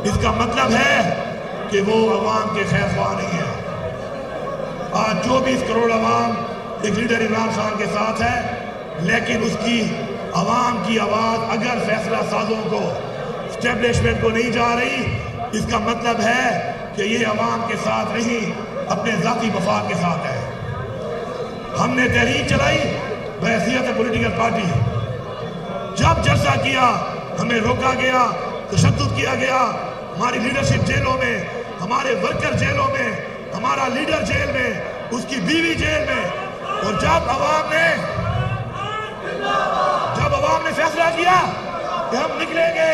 इसका मतलब है कि वो अवाम के खैर ख्वाह नहीं है। आज 24 करोड़ अवाम एक लीडर इमरान खान के साथ है, लेकिन उसकी अवाम की आवाज़ अगर फैसला साजों को, स्टैब्लिशमेंट को नहीं जा रही, इसका मतलब है कि ये अवाम के साथ नहीं, अपने ज़ाती मफाद के साथ है। हमने तहरीक चलाई बहैसियत पॉलिटिकल पार्टी, जब जलसा किया हमें रोका गया, तशद्दुद किया गया, हमारी लीडरशिप जेलों में, हमारे वर्कर जेलों में, हमारा लीडर जेल में, उसकी बीवी जेल में। और जब अवाम ने फैसला किया कि हम निकलेंगे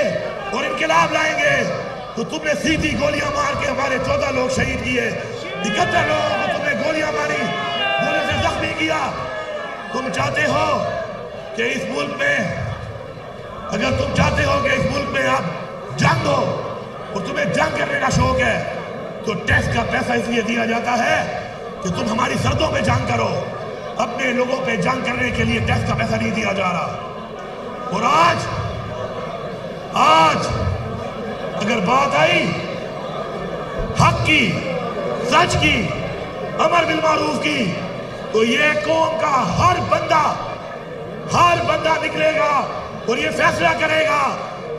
और इनकलाब लाएंगे, तो तुमने सीधी गोलियां मार के हमारे 14 लोग शहीद किए, 71 लोगों को तुमने गोलियां मारी, गोलियों से जख्मी किया। तुम चाहते हो कि इस मुल्क में, अगर तुम चाहते हो कि इस मुल्क में अब जंग हो और तुम्हें जंग करने का शौक है, तो टैक्स का पैसा इसलिए दिया जाता है कि तुम हमारी सरहदों पे जंग करो। अपने लोगों पे जंग करने के लिए टैक्स का पैसा नहीं दिया जा रहा। और आज अगर बात आई हक की, सच की, अमर बिल मारूफ की, तो ये कौम का हर बंदा निकलेगा और ये फैसला करेगा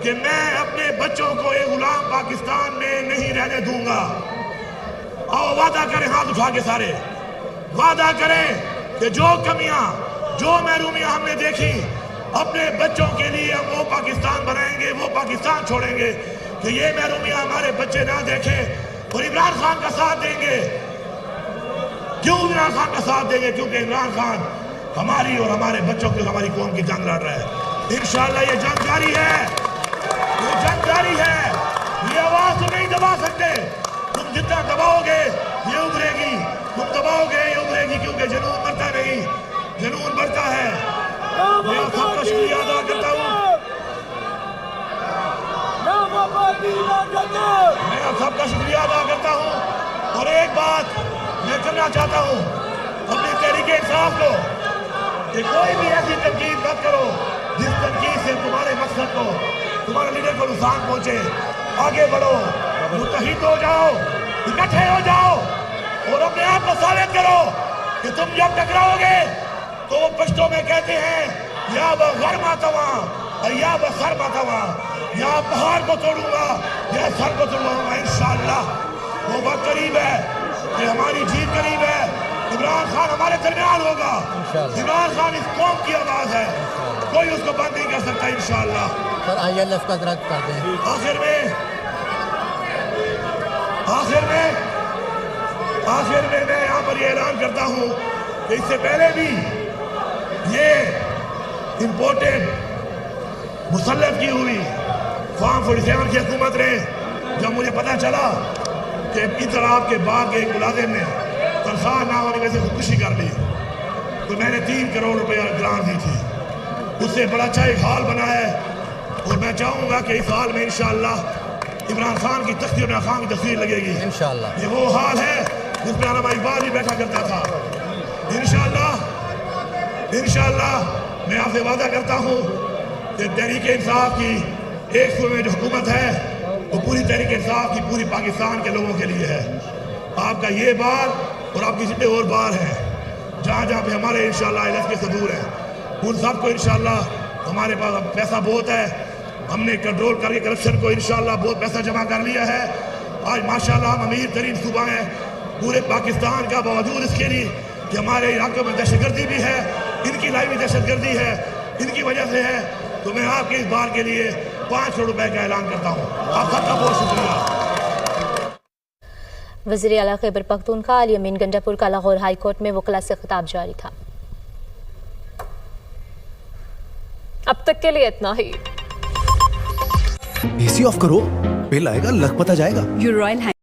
कि मैं अपने बच्चों को एक गुलाम पाकिस्तान में नहीं रहने दूंगा। आओ वादा करें, हाथ उठा के सारे वादा करें कि जो कमियां, जो महरूमियां हमने देखी, अपने बच्चों के लिए हम वो पाकिस्तान बनाएंगे, वो पाकिस्तान छोड़ेंगे कि ये महरूमियां हमारे बच्चे ना देखें और इमरान खान का साथ देंगे। क्यों इमरान खान का साथ देंगे? क्योंकि इमरान खान हमारी और हमारे बच्चों की, हमारी कौम की जंग लड़ रहा है। इंशाअल्लाह ये जंग जारी है, ये जंग जारी है। ये आवाज तो नहीं दबा सकते। तुम जितना दबाओगे ये उभरेगी, तुम दबाओगे ये उभरेगी, क्योंकि जुनून मरता नहीं, जुनून बढ़ता है। मैं आप सबका शुक्रिया अदा करता हूँ, मैं आप सबका शुक्रिया अदा करता हूँ। और एक बात मैं करना चाहता हूँ अपनी तहरीक इंसाफ को, कि कोई भी ऐसी तनकीद मत करो जिस तनकीद से तुम्हारे मकसद को, तुम्हारे लीडर को नुकसान पहुंचे। आगे बढ़ो, मुत्तहिद हो जाओ, इकट्ठे हो जाओ और अपने आप को साबित करो कि तुम जब टकराओगे तो वो पश्तो में कहते हैं या बगर मातवा या बसर मातवा, या पहाड़ को तोड़ूंगा या सर को तोड़ूंगा। इंशाअल्लाह वो वक्त करीब है कि हमारी जीत करीब है। इमरान खान हमारे दरमियान होगा। इमरान खान इस कौम की आवाज है, कोई उसको बंद नहीं कर सकता। इंशाअल्लाह सर ILF का दरख्त कर दें। आखिर में मैं यहाँ पर ये ऐलान करता हूँ कि इससे पहले भी ये इम्पोर्टेड मुसल्लत की हुई फॉर्म 47 की हुकूमत रहे। जब मुझे पता चला कि इंतखाब के बाद के एक मुलाजिम ने तनख्वाह ना होने में से खुदकुशी कर ली, तो मैंने 3 करोड़ रुपया ग्रांट दी थी। उससे बड़ा अच्छा एक हाल बना है और मैं चाहूँगा कि इस हाल में इंशाअल्लाह इमरान खान की तख्ती और खान की तस्वीर लगेगी इंशाअल्लाह। ये वो हाल है जिसमें अल्लामा इकबाल भी बैठा करता था। इंशाअल्लाह मैं आपसे वादा करता हूँ कि तहरीक इंसाफ की एक सूबे में जो हुकूमत है वो पूरी तहरीक इंसाफ की पूरी पाकिस्तान के लोगों के लिए है। आपका ये बार और आपकी जितने और बार हैं, जहाँ जहाँ पे हमारे इंशाअल्लाह ILF के सदूर हैं, उन सबको इंशाअल्लाह हमारे पास पैसा बहुत है। हमने कंट्रोल करके करप्शन को इंशाअल्लाह बहुत पैसा जमा कर लिया है। आज माशाअल्लाह हम अमीर तरीन सूबा हैं पूरे पाकिस्तान का, बावजूद इसके लिए कि हमारे इलाकों में दहशतगर्दी भी है, इनकी लाइवी दहशतगर्दी है, इनकी वजह से है। तो मैं आपके इस बार के लिए 5 करोड़ रुपए का ऐलान करता हूँ। आप सबका बहुत शुक्रिया। वज़ीर आला खैबर पख्तूनख्वा अली अमीन गंडापुर का लाहौर हाई कोर्ट में वकला से खिताब जारी था। अब तक के लिए इतना ही। AC ऑफ करो, बिल आएगा, लख पता जाएगा। Your Royal